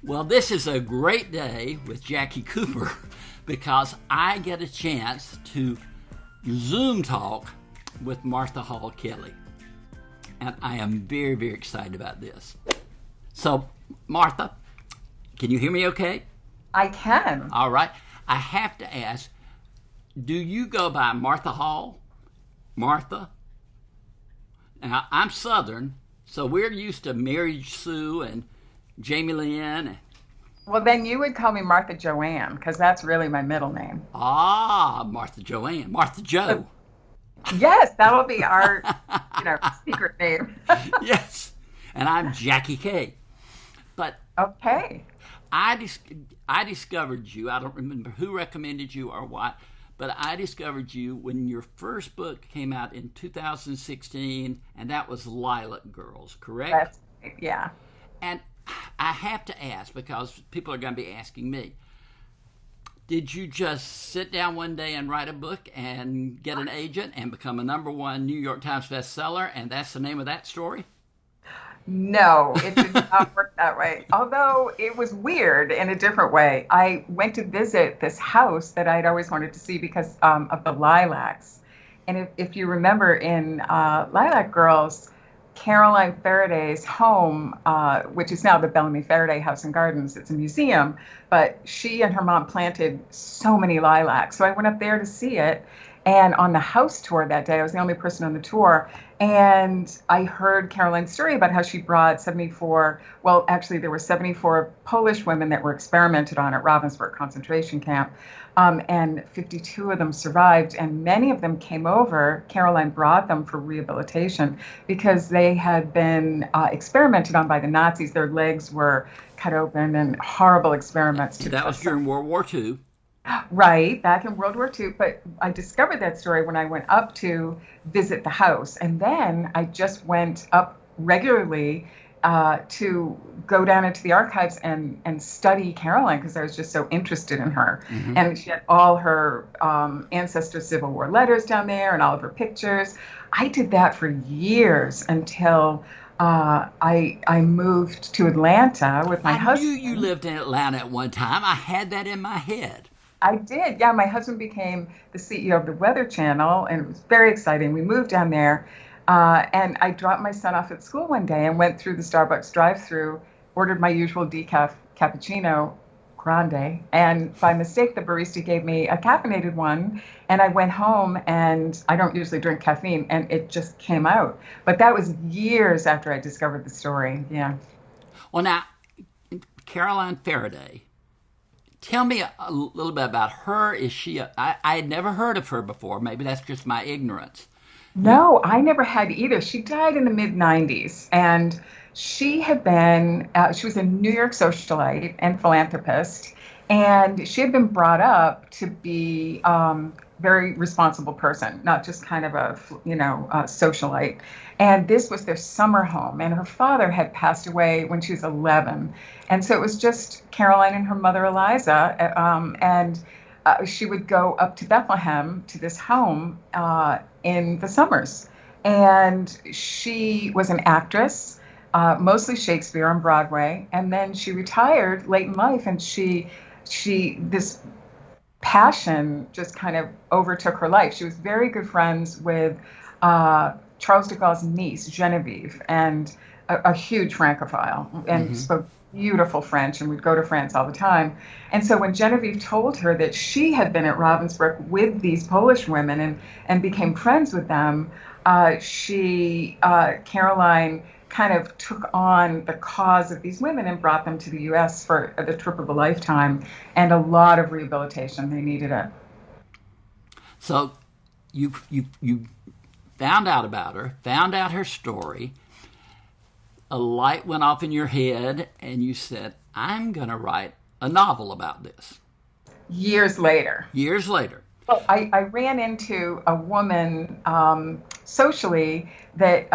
Well, this is a great day with Jackie Cooper because I get a chance to Zoom talk with Martha Hall Kelly. And I am very, very excited about this. So, Martha, can you hear me okay? I can. All right. I have to ask, do you go by Martha Hall? Martha? Now, I'm Southern, so we're used to Mary Sue and Jamie Lynn. Well, then you would call me Martha Joanne because that's really my middle name. Martha Joanne. Martha Joe. Yes, that'll be our, secret name. Yes. And I'm Jackie K. But Okay. I discovered you. I don't remember who recommended you or what, but I discovered you when your first book came out in 2016, and that was Lilac Girls, correct? Yeah. And I have to ask, because people are going to be asking me, did you just sit down one day and write a book and get an agent and become a #1 New York Times bestseller, and that's the name of that story? No, it did not work that way. Although it was weird in a different way. I went to visit this house that I'd always wanted to see because of the lilacs. And if you remember in Lilac Girls, Caroline Faraday's home, which is now the Bellamy Faraday House and Gardens, it's a museum, but she and her mom planted so many lilacs. So I went up there to see it. And on the house tour that day, I was the only person on the tour. And I heard Caroline's story about how she brought 74, well, actually, there were 74 Polish women that were experimented on at Ravensbrück concentration camp. And 52 of them survived. And many of them came over. Caroline brought them for rehabilitation because they had been experimented on by the Nazis. Their legs were cut open and horrible experiments. That was during World War II. Right, back in World War II. But I discovered that story when I went up to visit the house. And then I just went up regularly to go down into the archives and study Caroline because I was just so interested in her. Mm-hmm. And she had all her ancestors' Civil War letters down there and all of her pictures. I did that for years until I moved to Atlanta with my husband. I knew you lived in Atlanta at one time. I had that in my head. I did. Yeah, my husband became the CEO of the Weather Channel, and it was very exciting. We moved down there, and I dropped my son off at school one day and went through the Starbucks drive-thru, ordered my usual decaf cappuccino grande, and by mistake, the barista gave me a caffeinated one, and I went home, and I don't usually drink caffeine, and it just came out. But that was years after I discovered the story. Yeah. Well, now, Caroline Faraday. Tell me a little bit about her. Is she? I had never heard of her before. Maybe that's just my ignorance. No, I never had either. She died in the mid-90s, and she had been, she was a New York socialite and philanthropist, and she had been brought up to be very responsible person, not just kind of a socialite. And this was their summer home, and her father had passed away when she was 11. And so it was just Caroline and her mother, Eliza, and she would go up to Bethlehem to this home in the summers. And she was an actress, mostly Shakespeare on Broadway. And then she retired late in life, and this passion just kind of overtook her life. She was very good friends with Charles de Gaulle's niece, Genevieve, and a huge Francophile, and spoke beautiful French, and would go to France all the time. And so when Genevieve told her that she had been at Ravensbrück with these Polish women and became friends with them, Caroline kind of took on the cause of these women and brought them to the U.S. for the trip of a lifetime and a lot of rehabilitation. They needed it. So you found out about her, found out her story. A light went off in your head, and you said, I'm going to write a novel about this. Years later. Well, I ran into a woman socially that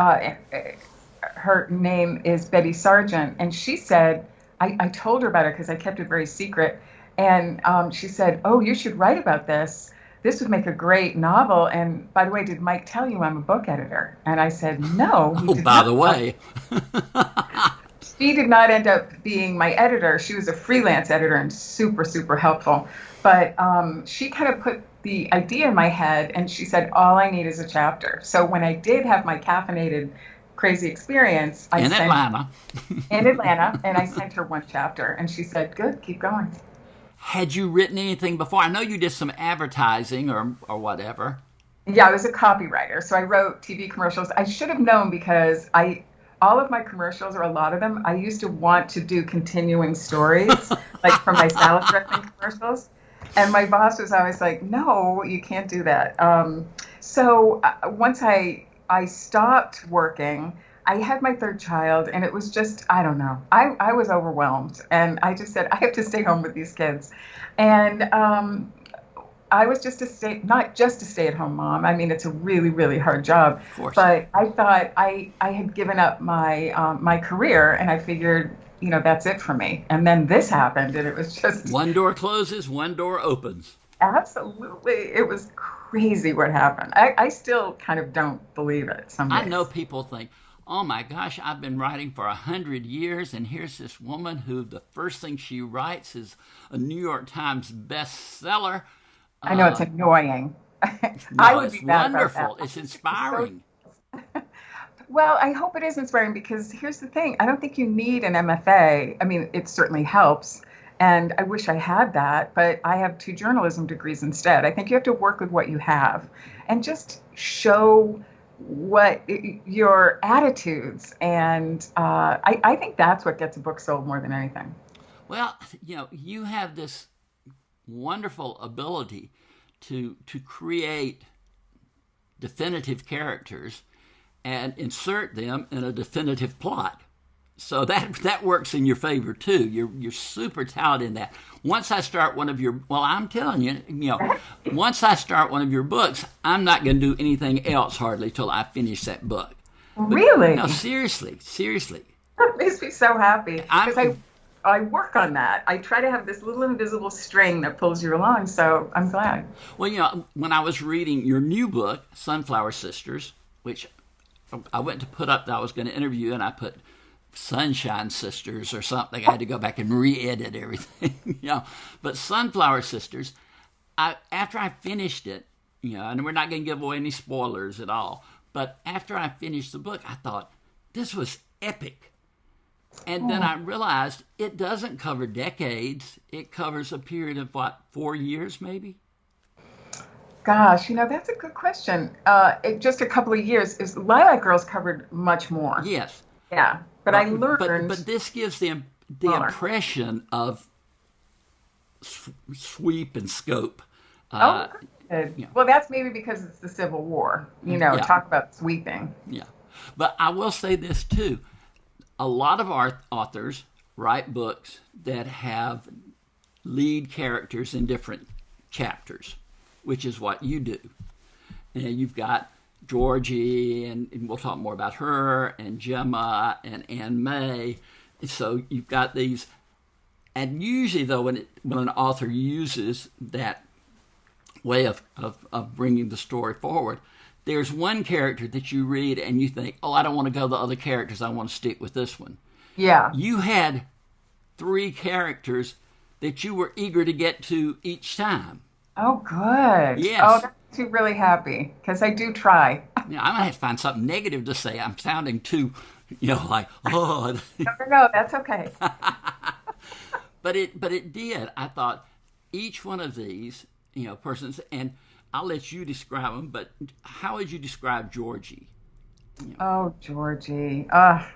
her name is Betty Sargent, and she said, I told her about it because I kept it very secret, and she said, oh, you should write about this. This would make a great novel. And by the way, did Mike tell you I'm a book editor? And I said, no. Oh, by the way. She did not end up being my editor. She was a freelance editor and super, super helpful. But she kind of put the idea in my head, and she said, all I need is a chapter. So when I did have my caffeinated crazy experience, in Atlanta, and I sent her one chapter, and she said, good, keep going. Had you written anything before? I know you did some advertising or whatever. Yeah, I was a copywriter, so I wrote TV commercials. I should have known because all of my commercials, or a lot of them, I used to want to do continuing stories, like from my salad dressing commercials. And my boss was always like, no, you can't do that. So once I stopped working, I had my third child, and it was just, I don't know. I was overwhelmed, and I just said, I have to stay home with these kids. And I was not just a stay-at-home mom. I mean, it's a really, really hard job. Of course. But I thought I had given up my career, and I figured, that's it for me. And then this happened, and it was just... One door closes, one door opens. Absolutely. It was crazy what happened. I still kind of don't believe it some days. I know people think, oh my gosh, I've been writing for 100 years, and here's this woman who the first thing she writes is a New York Times bestseller. I know, it's annoying. No, I would it's be mad wonderful. about that. It's inspiring. Well, I hope it is inspiring, because here's the thing. I don't think you need an MFA. I mean, it certainly helps. And I wish I had that, but I have 2 journalism degrees instead. I think you have to work with what you have and just show what your attitudes. And I think that's what gets a book sold more than anything. Well, you have this wonderful ability to create definitive characters and insert them in a definitive plot. So that works in your favor too. You're super talented in that. Once I start one of your, well, I'm telling you, once I start one of your books, I'm not going to do anything else hardly till I finish that book. Really? No, seriously. That makes me so happy, because I work on that. I try to have this little invisible string that pulls you along, so I'm glad. Well, when I was reading your new book, Sunflower Sisters, which I went to put up that I was going to interview, and I put Sunshine Sisters or something. I had to go back and re-edit everything, But Sunflower Sisters, after I finished it, and we're not going to give away any spoilers at all, but after I finished the book, I thought, this was epic. And then I realized it doesn't cover decades. It covers a period of, 4 years maybe? Gosh, that's a good question. Just a couple of years. Lilac Girls covered much more. Yes. Yeah. But I learned... But this gives the impression of sweep and scope. Good. Well, that's maybe because it's the Civil War. Talk about sweeping. Yeah. But I will say this, too. A lot of our authors write books that have lead characters in different chapters, which is what you do. And you've got Georgie, and we'll talk more about her, and Gemma, and Anne May. So you've got these, and usually though, when an author uses that way of bringing the story forward, there's one character that you read and you think, oh, I don't want to go to the other characters, I want to stick with this one. Yeah. You had 3 characters that you were eager to get to each time. Oh, good. Yes. Oh, that makes me really happy, because I do try. I'm going to have to find something negative to say. I'm sounding too, like, oh. No, that's okay. But it did. I thought each one of these, persons, and I'll let you describe them, but how would you describe Georgie? Oh, Georgie. I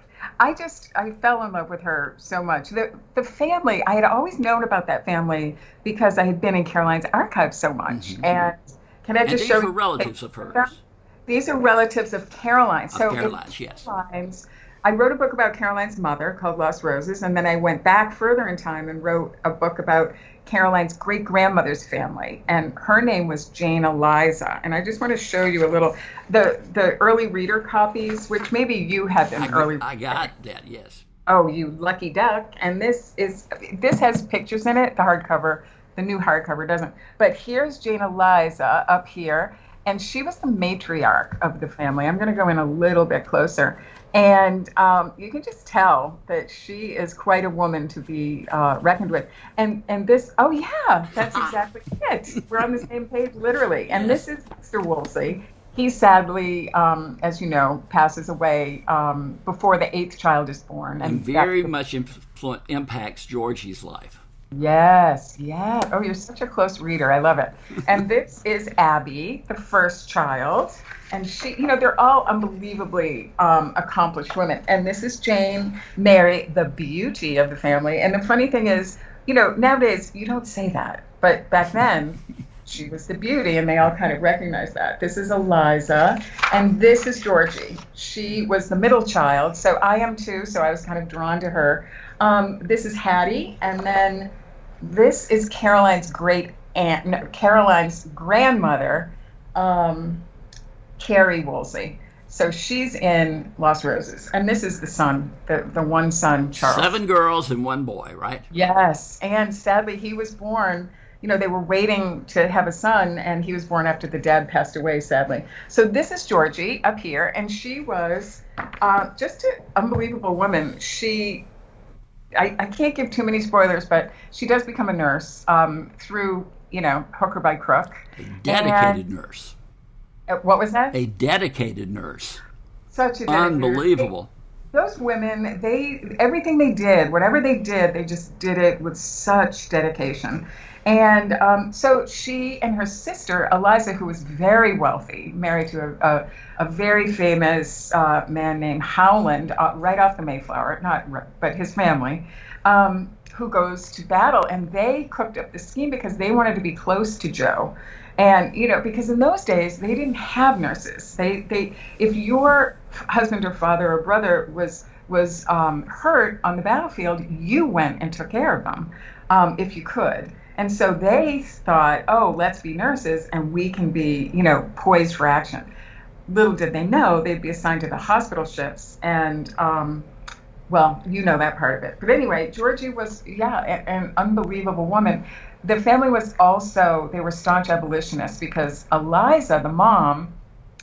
fell in love with her so much. The family, I had always known about that family because I had been in Caroline's archives so much. Mm-hmm. And can I just show you? These are relatives of hers. These are relatives of Caroline. Caroline's, yes. I wrote a book about Caroline's mother called Lost Roses, and then I went back further in time and wrote a book about Caroline's great-grandmother's family, and her name was Jane Eliza. And I just want to show you a little, the early reader copies, which maybe you had an early. I got that, yes. Oh, you lucky duck! And this has pictures in it. The hardcover, the new hardcover doesn't. But here's Jane Eliza up here, and she was the matriarch of the family. I'm going to go in a little bit closer. And you can just tell that she is quite a woman to be reckoned with. And this, oh yeah, that's exactly it. We're on the same page, literally. And Yes. this is Mr. Woolsey. He sadly, as you know, passes away before the eighth child is born, And and that's very much impacts Georgie's life. yes, yeah. Oh, you're such a close reader. I love it. And this is Abby, the first child. And she, they're all unbelievably accomplished women. And this is Jane, Mary, the beauty of the family. And the funny thing is, nowadays you don't say that. But back then, she was the beauty, and they all kind of recognize that. This is Eliza, and this is Georgie. She was the middle child, so I am too, so I was kind of drawn to her. This is Hattie, and then this is Caroline's great aunt, no, Caroline's grandmother, Carrie Woolsey. So she's in Lost Roses, and this is the son, the one son, Charles. 7 girls and 1 boy, right? Yes, and sadly he was born. They were waiting to have a son, and he was born after the dad passed away, sadly. So this is Georgie up here, and she was just an unbelievable woman. I can't give too many spoilers, but she does become a nurse through, hook or by crook. A dedicated nurse. What was that? A dedicated nurse. Such a dedicated Unbelievable. Those women, everything they did, whatever they did, they just did it with such dedication. And so she and her sister, Eliza, who was very wealthy, married to a very famous man named Howland, right off the Mayflower, but his family, who goes to battle. And they cooked up the scheme because they wanted to be close to Joe. And, because in those days, they didn't have nurses. If your husband or father or brother was hurt on the battlefield, you went and took care of them if you could. And so they thought, oh, let's be nurses and we can be, poised for action. Little did they know they'd be assigned to the hospital ships. And, well, that part of it. But anyway, Georgie was, an unbelievable woman. The family was also, they were staunch abolitionists because Eliza, the mom,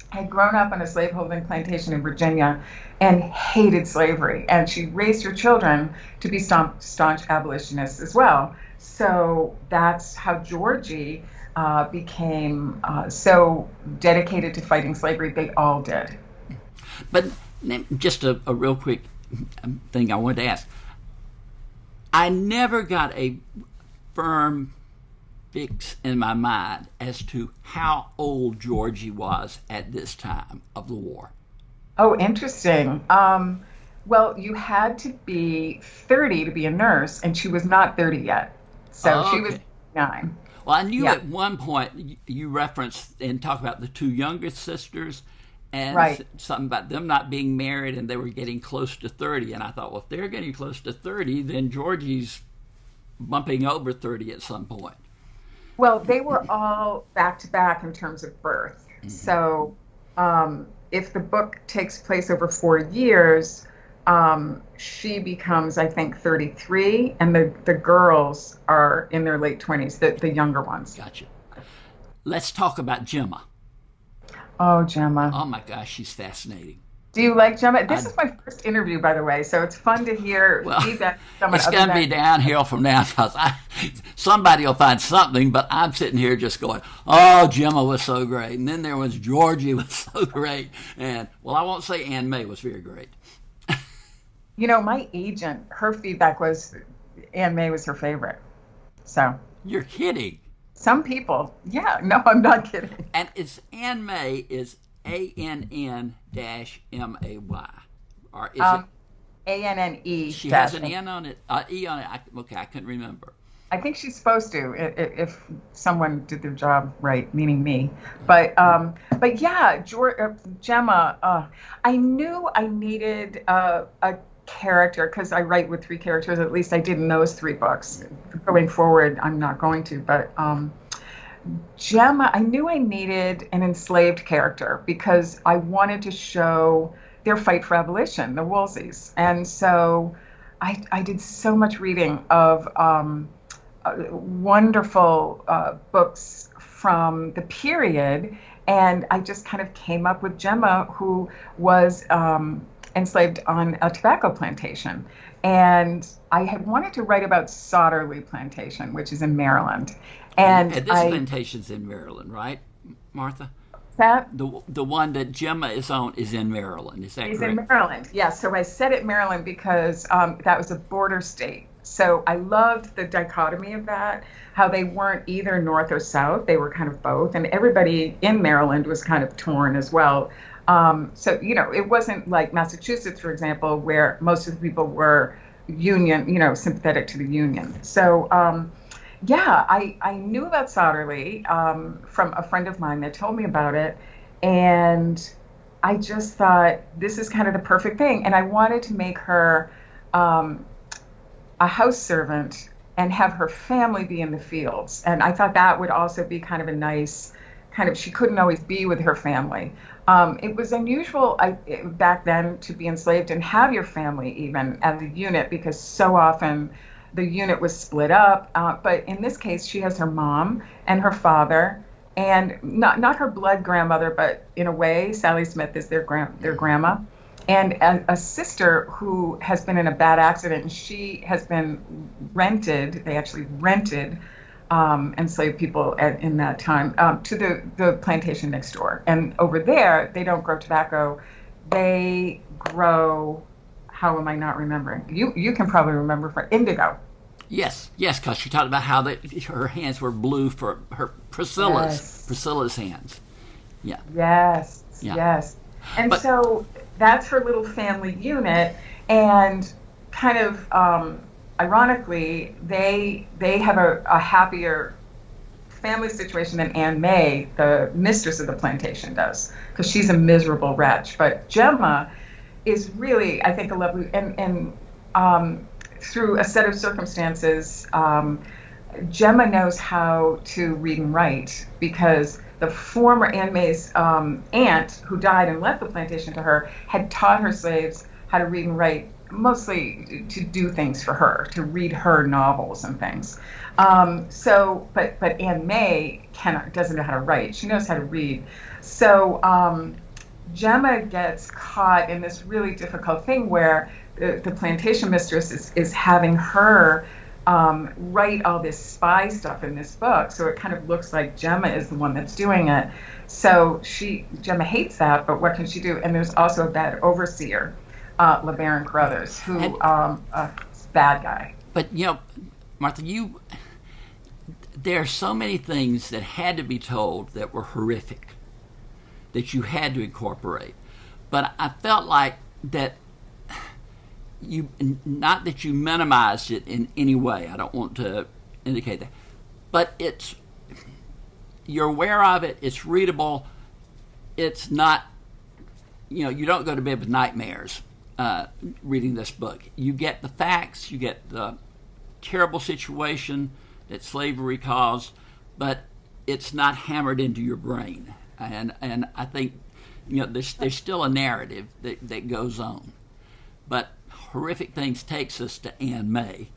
had grown up on a slaveholding plantation in Virginia and hated slavery. And she raised her children to be staunch abolitionists as well. So that's how Georgie became so dedicated to fighting slavery. They all did. But just a real quick thing I wanted to ask. I never got a firm fix in my mind as to how old Georgie was at this time of the war. Oh, interesting. Well, you had to be 30 to be a nurse, and she was not 30 yet. So she was 9. Well, I knew at one point you referenced and talked about the 2 youngest sisters and something about them not being married and they were getting close to 30. And I thought, well, if they're getting close to 30, then Georgie's bumping over 30 at some point. Well, they were all back to back in terms of birth. Mm-hmm. So if the book takes place over 4 years, she becomes, I think, 33, and the girls are in their late 20s, the younger ones. Gotcha. Let's talk about Gemma. Oh, Gemma. Oh, my gosh, she's fascinating. Do you like Gemma? This is my first interview, by the way, so it's fun to hear feedback from someone. It's going to be downhill from now because somebody will find something, but I'm sitting here just going, oh, Gemma was so great. And then there was Georgie was so great. And, well, I won't say Anne May was very great. My agent, her feedback was Anne May was her favorite. So. You're kidding. Some people. Yeah, no, I'm not kidding. And it's Anne May is ANN-MAY. Or is it ANNE? She has an N on it, E on it. I couldn't remember. I think she's supposed to if someone did their job right, meaning me. But yeah, Gemma. I knew I needed a character because I write with 3 characters. At least I did in those 3 books. Going forward, I'm not going to. But Gemma, I knew I needed an enslaved character because I wanted to show their fight for abolition, the Woolseys. And so I did so much reading of wonderful books from the period. And I just kind of came up with Gemma, who was enslaved on a tobacco plantation. And I had wanted to write about Sauterley Plantation, which is in Maryland. And this plantation's in Maryland, right, Martha? that The one that Gemma is on is in Maryland. Is that is correct? in Maryland. Yeah, so I said it Maryland because that was a border state. So I loved the dichotomy of that, how they weren't either north or south. They were kind of both. And everybody in Maryland was kind of torn as well. So, it wasn't like Massachusetts, for example, where most of the people were Union, sympathetic to the Union. So, yeah, I knew about Sauterley from a friend of mine that told me about it. And I just thought, this is kind of the perfect thing. And I wanted to make her a house servant and have her family be in the fields. And I thought that would also be kind of a nice, she couldn't always be with her family. It was unusual back then to be enslaved and have your family even as a unit, because so often the unit was split up. But in this case, she has her mom and her father, and not her blood grandmother, but in a way, Sally Smith is their grandma, and a sister who has been in a bad accident, and she has been rented. They actually rented enslaved people in that time to the plantation next door. And over there, they don't grow tobacco. They grow, how am I not remembering? You can probably remember, for indigo. Yes, because she talked about how her hands were blue for her Priscilla's hands. Yeah. Yes. And so that's her little family unit, and kind of ironically, they have a happier family situation than Anne May, the mistress of the plantation, does, because she's a miserable wretch. But Gemma is really, I think, a lovely, and through a set of circumstances, Gemma knows how to read and write, because the former Anne May's aunt, who died and left the plantation to her, had taught her slaves how to read and write, mostly to do things for her, to read her novels and things. But Anne May doesn't know how to write. She knows how to read. So Gemma gets caught in this really difficult thing where the plantation mistress is having her write all this spy stuff in this book. So it kind of looks like Gemma is the one that's doing it. So Gemma hates that, but what can she do? And there's also a bad overseer, LeBaron Carruthers, who is a bad guy. But, Martha, there are so many things that had to be told that were horrific, that you had to incorporate. But I felt like that not that you minimized it in any way. I don't want to indicate that. But you're aware of it, it's readable, it's not, you don't go to bed with nightmares reading this book. You get the facts, you get the terrible situation that slavery caused, but it's not hammered into your brain. And I think, there's still a narrative that goes on. But horrific things takes us to Anne May,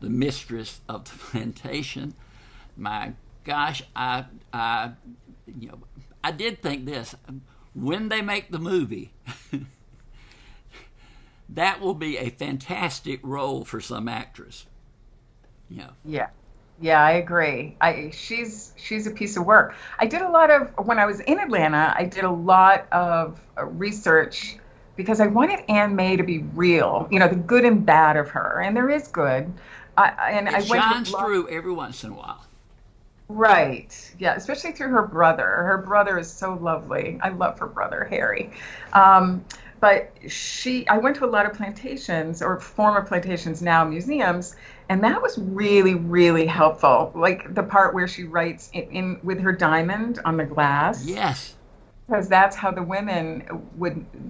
the mistress of the plantation. My gosh, I did think this. When they make the movie, that will be a fantastic role for some actress. Yeah, I agree. She's a piece of work. When I was in Atlanta, I did a lot of research, because I wanted Anne May to be real, the good and bad of her, and there is good. It shines through every once in a while. Right. Yeah, especially through her brother. Her brother is so lovely. I love her brother, Harry. But I went to a lot of plantations, or former plantations, now museums, and that was really, really helpful. Like the part where she writes in with her diamond on the glass. Yes. Because that's how the women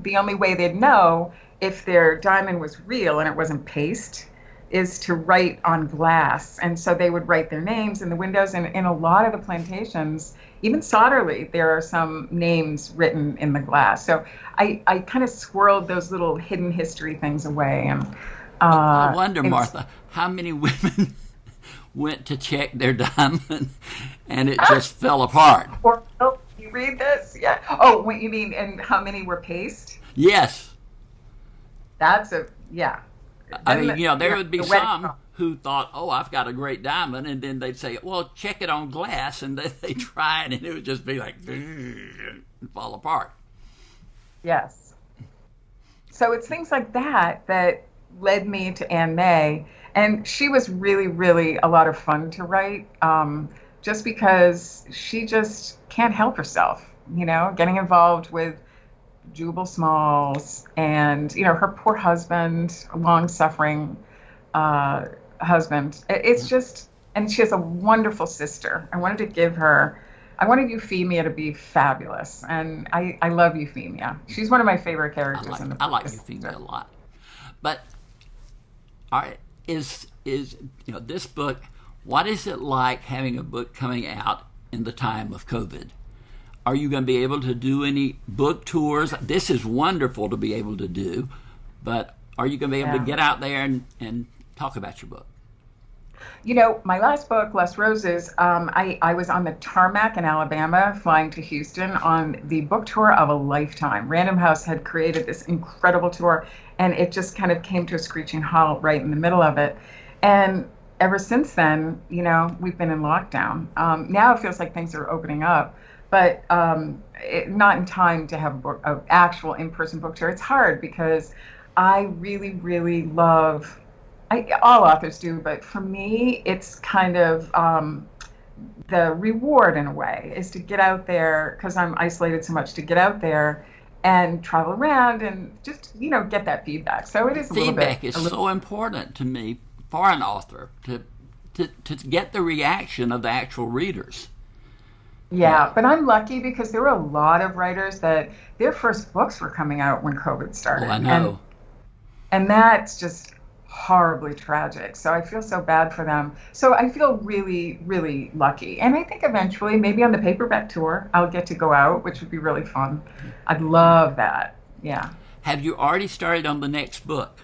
the only way they'd know if their diamond was real and it wasn't paste is to write on glass. And so they would write their names in the windows. And in a lot of the plantations, even Sauterley, there are some names written in the glass. So I kind of swirled those little hidden history things away. And I wonder, Martha, how many women went to check their diamond and it just fell apart? You read this? Yeah. Oh, what you mean, and how many were paste? Yes. Yeah. I Then mean, there would be the wedding some song. who thought, "Oh, I've got a great diamond," and then they'd say, "Well, check it on glass," and then they try it, and it would just be like and fall apart. Yes. So it's things like that that led me to Anne May. And she was really, really a lot of fun to write, just because she just can't help herself, getting involved with Jubal Smalls and, her poor husband, long suffering uh, husband. It's just, and she has a wonderful sister. I wanted Euphemia to be fabulous. And I love Euphemia. She's one of my favorite characters in the I book. like Euphemia a lot, but all right, is this book? What is it like having a book coming out in the time of COVID? Are you going to be able to do any book tours? This is wonderful to be able to do, but are you going to be able to get out there and talk about your book? My last book, Less Roses, I was on the tarmac in Alabama flying to Houston on the book tour of a lifetime. Random House had created this incredible tour, and it just kind of came to a screeching halt right in the middle of it. And ever since then, we've been in lockdown. Now it feels like things are opening up, but not in time to have an actual in-person book tour. It's hard because I really, really love, all authors do, but for me, it's kind of the reward in a way is to get out there, because I'm isolated so much, to get out there and travel around and just, get that feedback. So it is a little bit. Feedback is so important to me for an author to get the reaction of the actual readers. Yeah, but I'm lucky because there were a lot of writers that their first books were coming out when COVID started. Well, I know. And that's just horribly tragic. So I feel so bad for them. So I feel really, really lucky. And I think eventually, maybe on the paperback tour, I'll get to go out, which would be really fun. I'd love that. Yeah. Have you already started on the next book?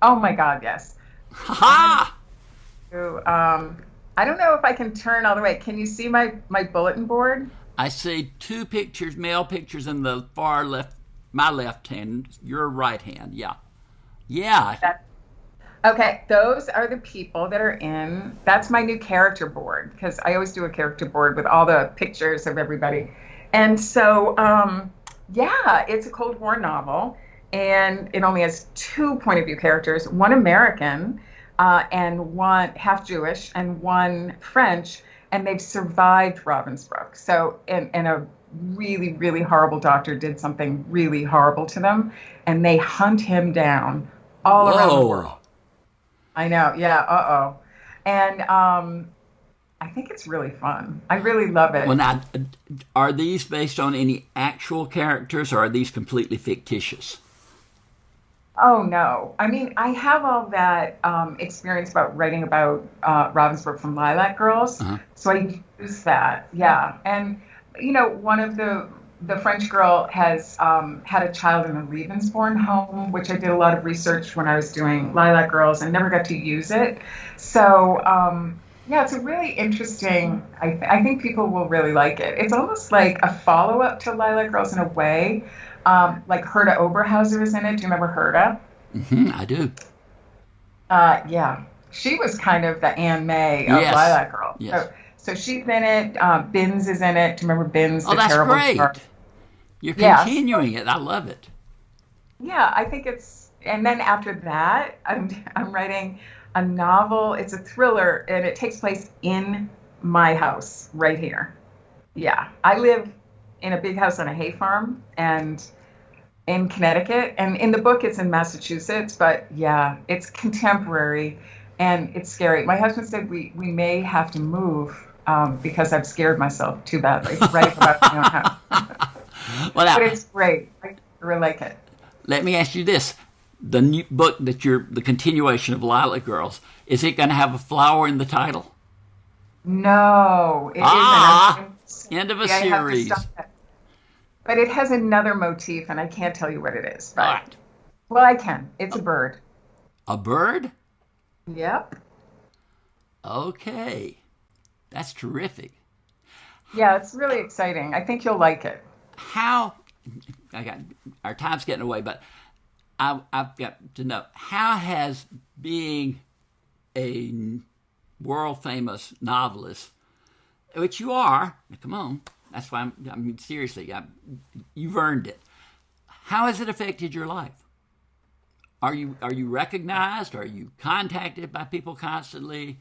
Oh my God, yes. Ha! I don't know if I can turn all the way. Can you see my bulletin board? I see two pictures, male pictures in the far left, my left hand, your right hand. Yeah. Yeah. Okay, those are the people that are in. That's my new character board, because I always do a character board with all the pictures of everybody. And so, it's a Cold War novel, and it only has two point of view characters, one American and one half Jewish and one French, and they've survived Ravensbrück. So, and a really, really horrible doctor did something really horrible to them, and they hunt him down all around the world. I know, yeah, And I think it's really fun. I really love it. Well, now, are these based on any actual characters, or are these completely fictitious? Oh, no. I mean, I have all that experience about writing about Ravensbrück from Lilac Girls, so I use that, yeah. And, one of the French girl has had a child in a Lebensborn home, which I did a lot of research when I was doing Lilac Girls and never got to use it. So, it's a really interesting, I think people will really like it. It's almost like a follow-up to Lilac Girls in a way. Like Herta Oberhauser is in it. Do you remember Herta? I do. Yeah. She was kind of the Anne May of Lilac Girls. Yes. So she's in it. Binns is in it. Do you remember Binns? Oh, that's great. Star? You're continuing it. I love it. Yeah, I think it's, and then after that, I'm writing a novel. It's a thriller, and it takes place in my house right here. Yeah, I live in a big house on a hay farm and in Connecticut, and in the book it's in Massachusetts, but yeah, it's contemporary and it's scary. My husband said we may have to move because I've scared myself too badly writing about my own house. Well, now, but it's great. I really like it. Let me ask you this. The new book the continuation of Lilac Girls, is it going to have a flower in the title? No, it isn't. End of a series. But it has another motif, and I can't tell you what it is. But, right. Well, I can. It's a bird. A bird? Yep. Okay. That's terrific. Yeah, it's really exciting. I think you'll like it. Our time's getting away, but I've got to know, how has being a world famous novelist, which you are, come on, that's why I mean, seriously, you've earned it. How has it affected your life? Are you recognized? Are you contacted by people constantly?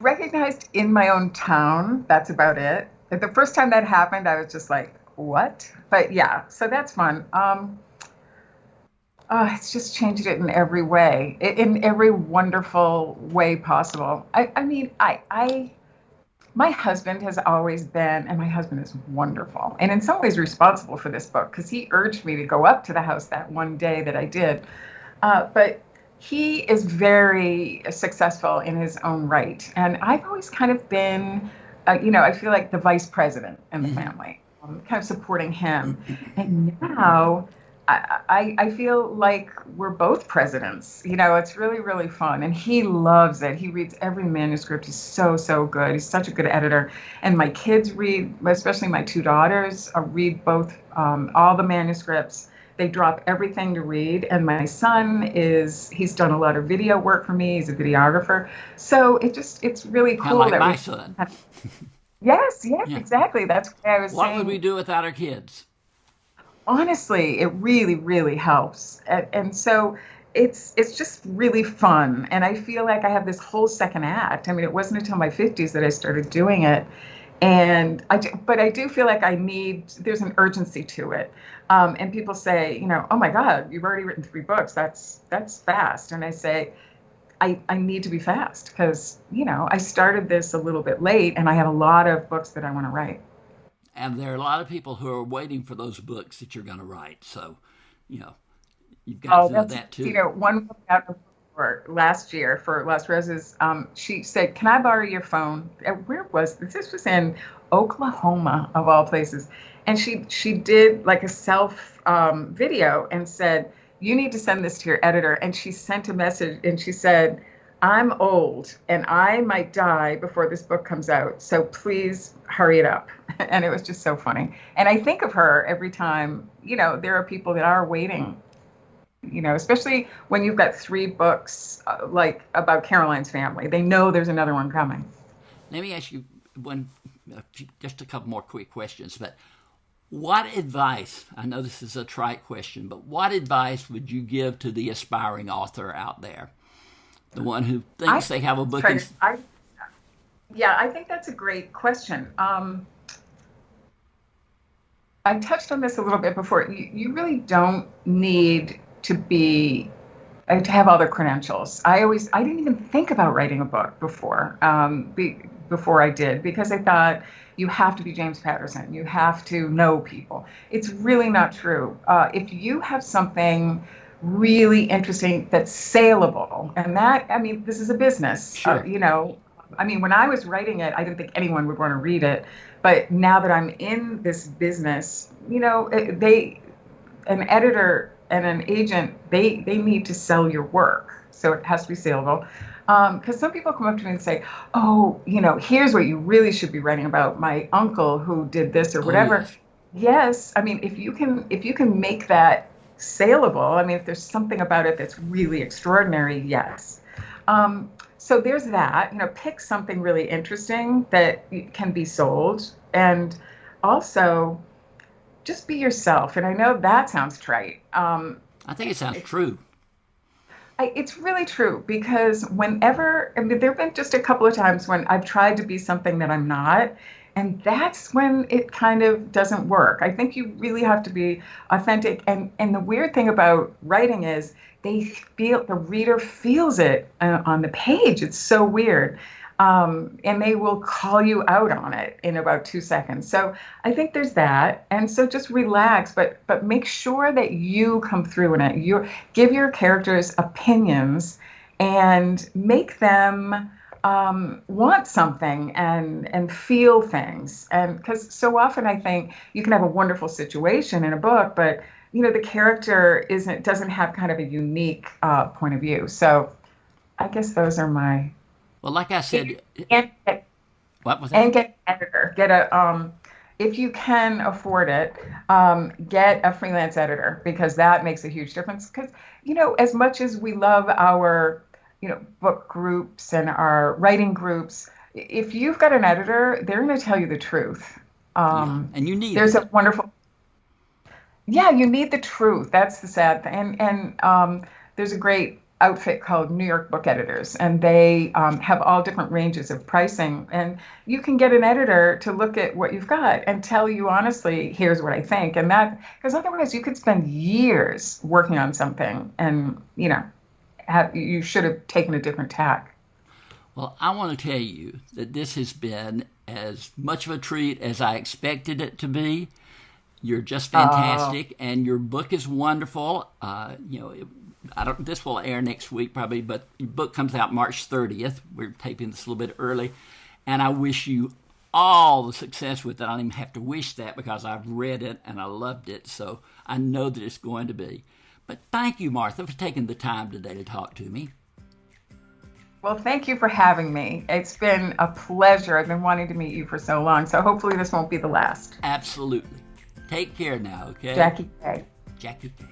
Recognized in my own town. That's about it. The first time that happened, I was just like, what? But yeah, so that's fun. It's just changed it in every way, in every wonderful way possible. I mean, my husband has always been, and my husband is wonderful, and in some ways responsible for this book because he urged me to go up to the house that one day that I did. But he is very successful in his own right. And I've always kind of been, I feel like the vice president in the family, kind of supporting him. And now I feel like we're both presidents. It's really, really fun. And he loves it. He reads every manuscript. He's so, so good. He's such a good editor. And my kids read, especially my two daughters, read both all the manuscripts. They drop everything to read. And my son he's done a lot of video work for me. He's a videographer. So it's really cool. Kind of like my son. Yes, exactly. That's what I was saying. What would we do without our kids? Honestly, it really, really helps. And so it's just really fun. And I feel like I have this whole second act. I mean, it wasn't until my 50s that I started doing it. But I do feel like there's an urgency to it. And people say, oh my God, you've already written 3 books. That's fast. And I say, I need to be fast because, I started this a little bit late and I have a lot of books that I want to write. And there are a lot of people who are waiting for those books that you're going to write. So, you've got to know that too. One book out for last year for Lost Roses, she said, can I borrow your phone? Where was this? This was in Oklahoma, of all places. And she did like a self video and said, you need to send this to your editor. And she sent a message and she said, I'm old and I might die before this book comes out. So please hurry it up. And it was just so funny. And I think of her every time, there are people that are waiting, especially when you've got 3 books like about Caroline's family. They know there's another one coming. Let me ask you just a couple more quick questions. But what advice, I know this is a trite question, but what advice would you give to the aspiring author out there? The one who thinks they have a book. I think that's a great question. I touched on this a little bit before. You really don't need to have all the credentials. I didn't even think about writing a book before I did, because I thought you have to be James Patterson. You have to know people. It's really not true. If you have something really interesting that's saleable, and this is a business. Sure. When I was writing it, I didn't think anyone would want to read it. But now that I'm in this business, an editor and an agent, they need to sell your work. So it has to be saleable. Because some people come up to me and say, oh, here's what you really should be writing about, my uncle who did this or whatever. Yes. If you can make that saleable, if there's something about it that's really extraordinary, yes. So there's that, pick something really interesting that can be sold, and also just be yourself. And I know that sounds trite. I think it sounds true. It's really true, because whenever, there have been just a couple of times when I've tried to be something that I'm not, and that's when it kind of doesn't work. I think you really have to be authentic. And the weird thing about writing is the reader feels it on the page. It's so weird. And they will call you out on it in about 2 seconds. So I think there's that. And so just relax, but make sure that you come through in it. Give your characters opinions and make them want something and feel things. And because so often I think you can have a wonderful situation in a book, but the character doesn't have kind of a unique point of view. So I guess those are my. Well, like I said, what was that? And get an editor. if you can afford it, get a freelance editor, because that makes a huge difference. Because, as much as we love our, book groups and our writing groups, if you've got an editor, they're going to tell you the truth. Yeah, and you need There's that. a wonderful, yeah, you need the truth. That's the sad thing. And there's a great outfit called New York Book Editors, and they have all different ranges of pricing. And you can get an editor to look at what you've got and tell you honestly, here's what I think. And that, because otherwise you could spend years working on something, and you should have taken a different tack. Well, I want to tell you that this has been as much of a treat as I expected it to be. You're just Oh, fantastic, and your book is wonderful. I don't. This will air next week probably, but your book comes out March 30th. We're taping this a little bit early, and I wish you all the success with it. I don't even have to wish that because I've read it and I loved it, so I know that it's going to be. But thank you, Martha, for taking the time today to talk to me. well, thank you for having me. It's been a pleasure. I've been wanting to meet you for so long, so hopefully this won't be the last. Absolutely. Take care now, okay? Jackie K. Jackie K.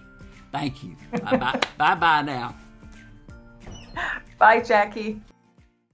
Thank you. Bye bye. Bye bye now. Bye, Jackie.